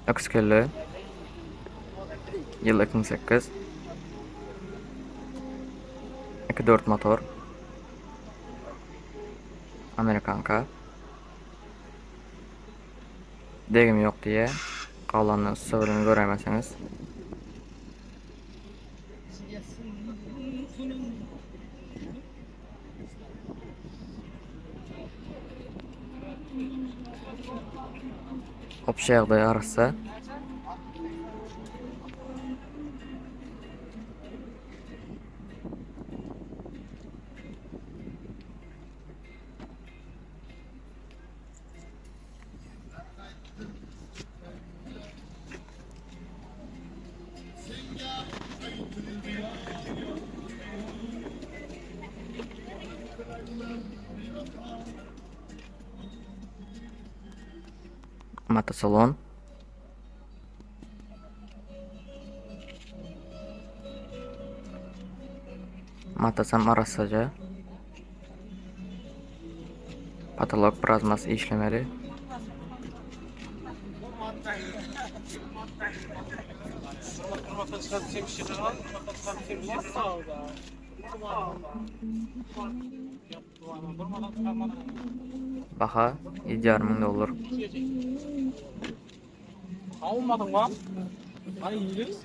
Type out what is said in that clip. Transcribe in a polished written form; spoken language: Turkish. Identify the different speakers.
Speaker 1: Aküsküllü. Yıl 2008. 2.4 motor. Amerikanka. Degim yok diye kalanını sıvırını göremezsiniz. Opşayakda yarısı. Mata salon. Mata sam arasıca. Patolog plazması işlemeli. Baha $7.500.
Speaker 2: Almadın mı? Hani yiyeceğiz.